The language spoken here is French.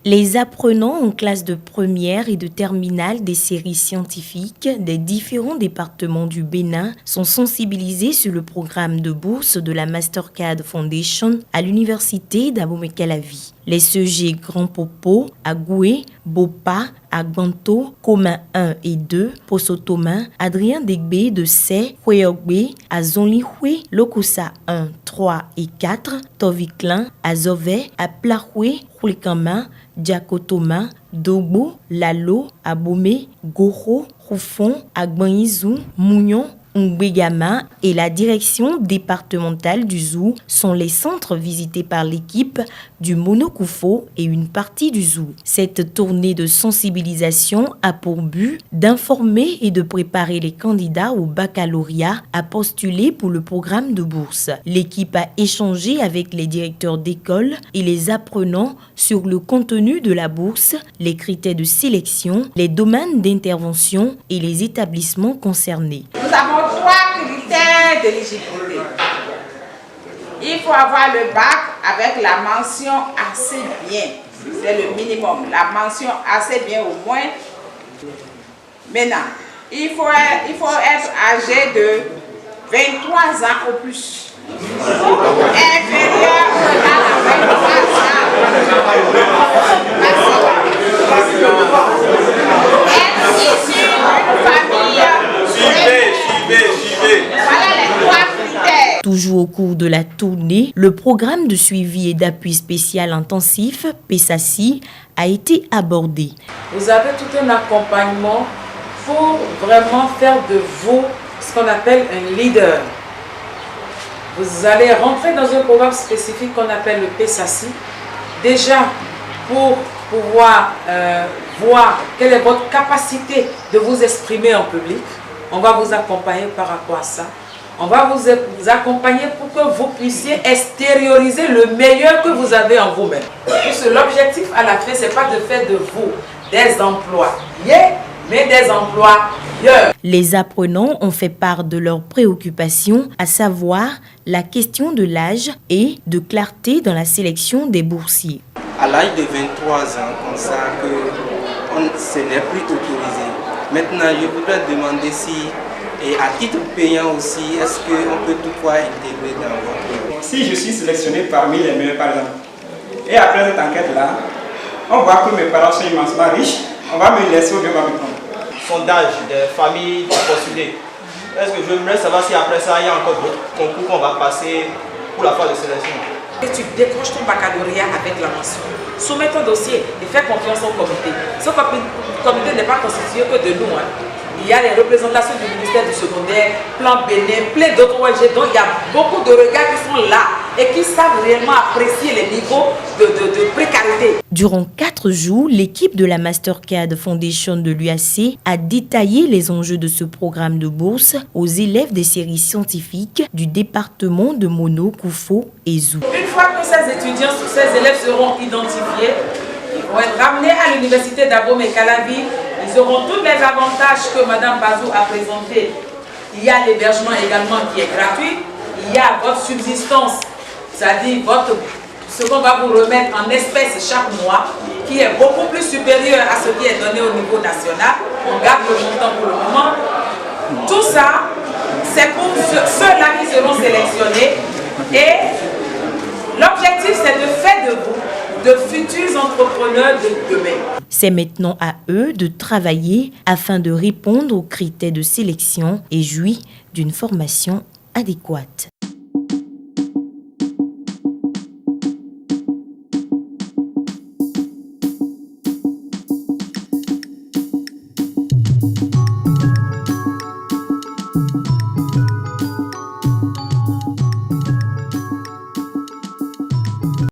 Les apprenants en classe de première et de terminale des séries scientifiques des différents départements du Bénin sont sensibilisés sur le programme de bourse de la Mastercard Foundation à l'université d'Abomey-Calavi. Les CEG Grand Popo, Agoué, Bopa, Agbanto, Commun 1 et 2, Posotomain, Adrien Degbe de Sé, Houéogbe, Azonlihoué, Lokosa 1, 3 et 4, Toviklin, Azové, Aplahoué, Hulkama, Diakotoma, Dobo, Lalo, Abomey, Goro, Roufon, Agbanizou, Mougnon, Ngbegama et la direction départementale du zoo sont les centres visités par l'équipe du Monokoufo et une partie du zoo. Cette tournée de sensibilisation a pour but d'informer et de préparer les candidats au baccalauréat à postuler pour le programme de bourse. L'équipe a échangé avec les directeurs d'école et les apprenants sur le contenu de la bourse, les critères de sélection, les domaines d'intervention et les établissements concernés. Nous avons 3 critères d'éligibilité. Il faut avoir le bac avec la mention assez bien. C'est le minimum. La mention assez bien au moins. Maintenant, il faut être âgé de 23 ans au plus. Inférieur à 23 ans. Être issu d'une famille. Voilà les 3 critères. Toujours au cours de la tournée, le programme de suivi et d'appui spécial intensif, PESACI, a été abordé. Vous avez tout un accompagnement pour vraiment faire de vous ce qu'on appelle un leader. Vous allez rentrer dans un programme spécifique qu'on appelle le PESACI, déjà pour pouvoir voir quelle est votre capacité de vous exprimer en public. On va vous accompagner par rapport à ça. On va vous accompagner pour que vous puissiez extérioriser le meilleur que vous avez en vous-même. L'objectif à la fin, ce n'est pas de faire de vous des employés, mais des employeurs. Les apprenants ont fait part de leurs préoccupations, à savoir la question de l'âge et de clarté dans la sélection des boursiers. À l'âge de 23 ans, comme ça, ce n'est plus autorisé. Maintenant, je voudrais demander si, et à titre payant aussi, est-ce qu'on peut toutefois intégrer dans votre... Si je suis sélectionné parmi les meilleurs, par exemple, et après cette enquête-là, on voit que mes parents sont immensément riches, on va me laisser ou bien on va me prendre. Sondage des familles postulées. Est-ce que je voudrais savoir si après ça, il y a encore d'autres concours qu'on va passer pour la phase de sélection? Et tu décroches ton baccalauréat avec la mention. Soumets ton dossier et fais confiance au comité. Ce comité n'est pas constitué que de nous. Il y a les représentations du ministère du secondaire, Plan Bénin, plein d'autres ONG. Donc il y a beaucoup de regards qui sont là et qui savent réellement apprécier les niveaux de précarité. Durant 4 jours, l'équipe de la Mastercard Foundation de l'UAC a détaillé les enjeux de ce programme de bourse aux élèves des séries scientifiques du département de Monokoufo et Zou. Une fois que ces étudiants, ces élèves seront identifiés, ils vont être ramenés à l'université d'Abomey-Calavi. Ils auront tous les avantages que Mme Bazou a présentés. Il y a l'hébergement également qui est gratuit. Il y a votre subsistance, c'est-à-dire ce qu'on va vous remettre en espèces chaque mois, qui est beaucoup plus supérieur à ce qui est donné au niveau national. On garde le montant pour le moment. Tout ça, c'est pour ceux-là qui seront sélectionnés. Et l'objectif, c'est de faire de vous de futurs entrepreneurs de demain. C'est maintenant à eux de travailler afin de répondre aux critères de sélection et jouir d'une formation adéquate.